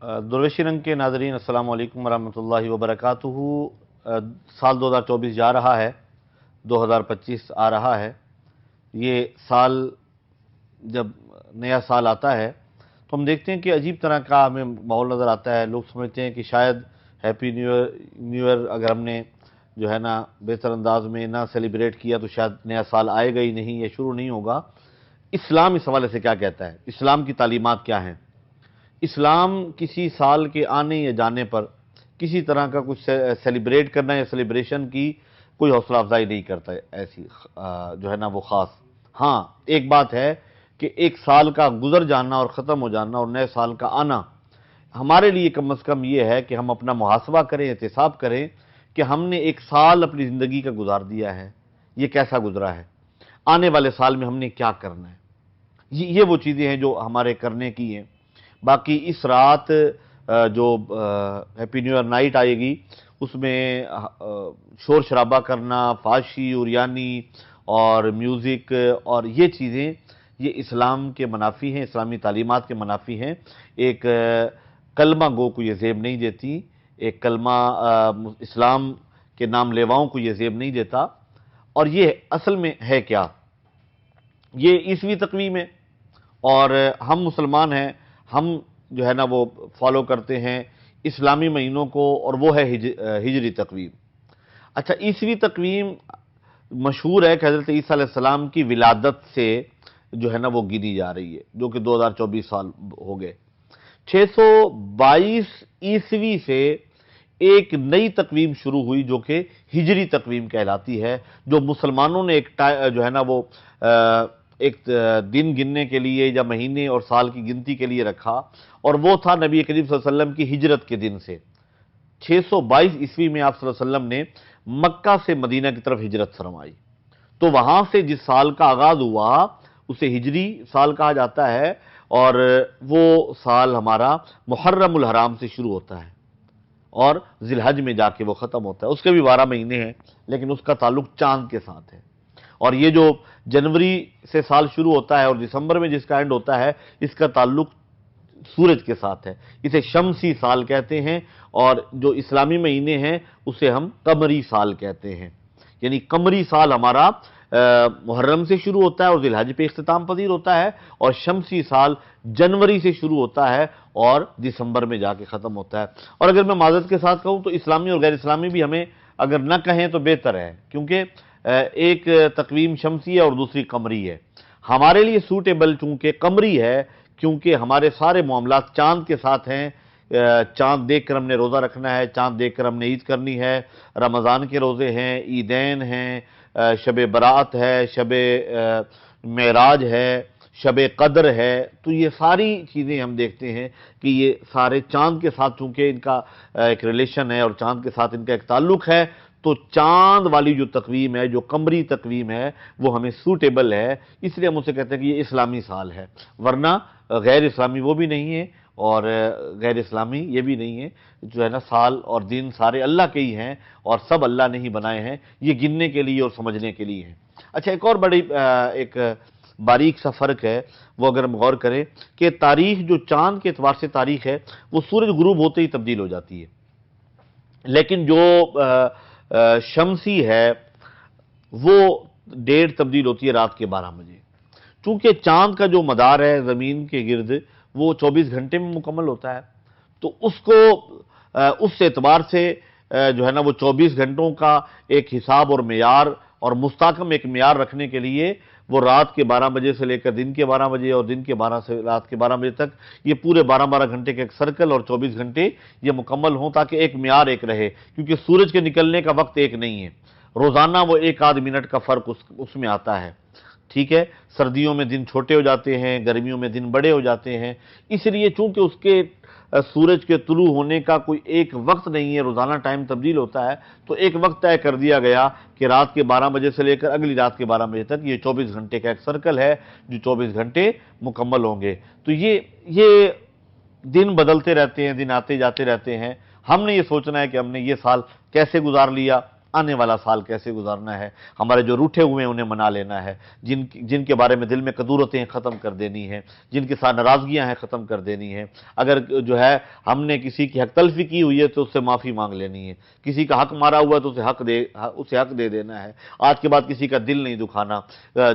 दुर्वेशी रंग के नाज़रीन, अस्सलाम वालेकुम वरहमतुल्लाहि वबरकातुहू। साल 2024 जा रहा है, 2025 आ रहा है। ये साल जब नया साल आता है तो हम देखते हैं कि अजीब तरह का हमें माहौल नज़र आता है। लोग समझते हैं कि शायद हैप्पी न्यू ईयर अगर हमने जो है ना बेहतर अंदाज में ना सेलिब्रेट किया तो शायद नया साल आएगा ही नहीं या शुरू नहीं होगा। इस्लाम इस हवाले से क्या कहता है, इस्लाम की तालीमात क्या हैं? इस्लाम किसी साल के आने या जाने पर किसी तरह का कुछ सेलिब्रेट करना या सेलिब्रेशन की कोई हौसला अफजाई नहीं करता है, ऐसी जो है ना वो ख़ास। हाँ, एक बात है कि एक साल का गुजर जाना और ख़त्म हो जाना और नए साल का आना हमारे लिए कम से कम ये है कि हम अपना मुहासबा करें, एहतिसाब करें कि हमने एक साल अपनी ज़िंदगी का गुजार दिया है, ये कैसा गुजरा है, आने वाले साल में हमने क्या करना है। ये वो चीज़ें हैं जो हमारे करने की हैं। बाकी इस रात जो हैप्पी न्यू ईयर नाइट आएगी उसमें शोर शराबा करना, फाशी, उरियानी और म्यूज़िक और ये चीज़ें ये इस्लाम के मनाफी हैं, इस्लामी तालीमात के मनाफी हैं। एक कलमा गो को ये ज़ेब नहीं देती, एक कलमा इस्लाम के नाम लेवाओं को ये ज़ेब नहीं देता। और ये असल में है क्या? ये ईसवी तकवीम है और हम मुसलमान हैं, हम जो है ना वो फॉलो करते हैं इस्लामी महीनों को, और वो है हिजरी तकवीम। अच्छा, ईसवी तकवीम मशहूर है कि हज़रत ईसा अलैहिस्सलाम की विलादत से जो है ना वो गिनी जा रही है, जो कि 2024 साल हो गए। 622 ईसवी से एक नई तकवीम शुरू हुई जो कि हिजरी तकवीम कहलाती है, जो मुसलमानों ने एक जो है ना वो एक दिन गिनने के लिए या महीने और साल की गिनती के लिए रखा, और वो था नबी करीम सल्लल्लाहु अलैहि वसल्लम की हिजरत के दिन से। 622 ईस्वी में आप सल्लल्लाहु अलैहि वसल्लम ने मक्का से मदीना की तरफ हिजरत फरमाई, तो वहां से जिस साल का आगाज हुआ उसे हिजरी साल कहा जाता है, और वो साल हमारा मुहर्रमुल हराम से शुरू होता है और जिलहज में जाके वो ख़त्म होता है। उसके भी 12 महीने हैं, लेकिन उसका ताल्लुक चांद के साथ है। और ये जो जनवरी से साल शुरू होता है और दिसंबर में जिसका एंड होता है, इसका ताल्लुक सूरज के साथ है। इसे शमसी साल कहते हैं, और जो इस्लामी महीने हैं उसे हम कमरी साल कहते हैं। यानी कमरी साल हमारा मुहर्रम से शुरू होता है और जिलहज पे इख्तिताम पजीर होता है, और शमसी साल जनवरी से शुरू होता है और दिसंबर में जाके ख़त्म होता है। और अगर मैं माज़रत के साथ कहूँ तो इस्लामी और गैर इस्लामी भी हमें अगर न कहें तो बेहतर है, क्योंकि एक तकवीम शमसी है और दूसरी कमरी है। हमारे लिए सूटेबल चूंकि कमरी है, क्योंकि हमारे सारे मामलात चांद के साथ हैं। चांद देख कर हमने रोज़ा रखना है, चांद देख कर हमने ईद करनी है, रमज़ान के रोज़े हैं, ईदैन हैं, शब बरात है, शब मेराज है, शब कद्र है। तो ये सारी चीज़ें हम देखते हैं कि ये सारे चांद के साथ चूँकि इनका एक रिलेशन है और चांद के साथ इनका एक ताल्लुक़ है, तो चांद वाली जो तकवीम है, जो कमरी तकवीम है, वो हमें सूटेबल है। इसलिए हम उसे कहते हैं कि ये इस्लामी साल है, वरना गैर इस्लामी वो भी नहीं है और गैर इस्लामी ये भी नहीं है। जो है ना साल और दिन सारे अल्लाह के ही हैं और सब अल्लाह ने ही बनाए हैं, ये गिनने के लिए और समझने के लिए हैं। अच्छा, एक और बड़ी एक बारीक सा फ़र्क है, वो अगर हम गौर करें कि तारीख जो चांद के एतबार से तारीख है वो सूरज गुरूब होते ही तब्दील हो जाती है, लेकिन जो शमसी है वो डेट तब्दील होती है रात के 12 बजे। चूंकि चांद का जो मदार है ज़मीन के गिर्द वो 24 घंटे में मुकम्मल होता है, तो उसको उस एतबार से जो है ना वो 24 घंटों का एक हिसाब और मेयार और मुस्तकम एक मेयार रखने के लिए वो रात के 12 बजे से लेकर दिन के 12 बजे और दिन के 12 से रात के 12 बजे तक ये पूरे 12-12 घंटे के एक सर्कल और 24 घंटे ये मुकम्मल हों, ताकि एक मेयार एक रहे, क्योंकि सूरज के निकलने का वक्त एक नहीं है। रोज़ाना वो एक आध मिनट का फ़र्क उसमें आता है। ठीक है, सर्दियों में दिन छोटे हो जाते हैं, गर्मियों में दिन बड़े हो जाते हैं। इसलिए चूंकि उसके सूरज के तुलू होने का कोई एक वक्त नहीं है, रोज़ाना टाइम तब्दील होता है, तो एक वक्त तय कर दिया गया कि रात के 12 बजे से लेकर अगली रात के 12 बजे तक ये 24 घंटे का एक सर्कल है, जो 24 घंटे मुकम्मल होंगे। तो ये दिन बदलते रहते हैं, दिन आते जाते रहते हैं। हमने ये सोचना है कि हमने ये साल कैसे गुजार लिया, آنے والا سال کیسے گزارنا ہے، ہمارے جو روٹھے ہوئے ہیں انہیں منا لینا ہے، جن کے بارے میں دل میں کدورتیں ختم کر دینی ہیں، جن کے ساتھ ناراضگیاں ہیں ختم کر دینی ہیں، اگر جو ہے ہم نے کسی کی حق تلفی کی ہوئی ہے تو اس سے معافی مانگ لینی ہے، کسی کا حق مارا ہوا ہے تو اسے حق دے دینا ہے، آج کے بعد کسی کا دل نہیں دکھانا،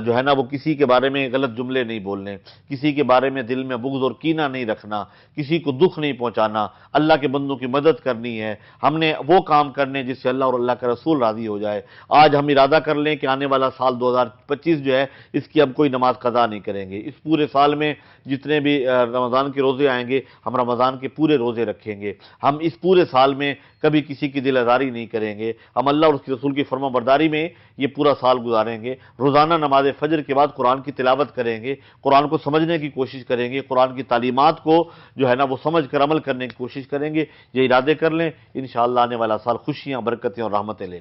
جو ہے نا وہ کسی کے بارے میں غلط جملے نہیں بولنے، کسی کے بارے میں دل میں بغض اور کینہ نہیں رکھنا، کسی کو دکھ نہیں پہنچانا، اللہ کے بندوں کی مدد کرنی ہے، ہم نے وہ کام کرنے جس سے اللہ اور اللہ کا رسول راضی ہو جائے۔ آج ہم ارادہ کر لیں کہ آنے والا سال 2025 جو ہے اس کی اب کوئی نماز قضا نہیں کریں گے، اس پورے سال میں جتنے بھی رمضان کے روزے آئیں گے ہم رمضان کے پورے روزے رکھیں گے، ہم اس پورے سال میں کبھی کسی کی دل آزاری نہیں کریں گے، ہم اللہ اور اس کے رسول کی فرما برداری میں یہ پورا سال گزاریں گے، روزانہ نماز فجر کے بعد قرآن کی تلاوت کریں گے، قرآن کو سمجھنے کی کوشش کریں گے، قرآن کی تعلیمات کو جو ہے نا وہ سمجھ کر عمل کرنے کی کوشش کریں گے۔ یہ ارادے کر لیں، انشاءاللہ آنے والا سال خوشیاں، برکتیں اور رحمتیں لے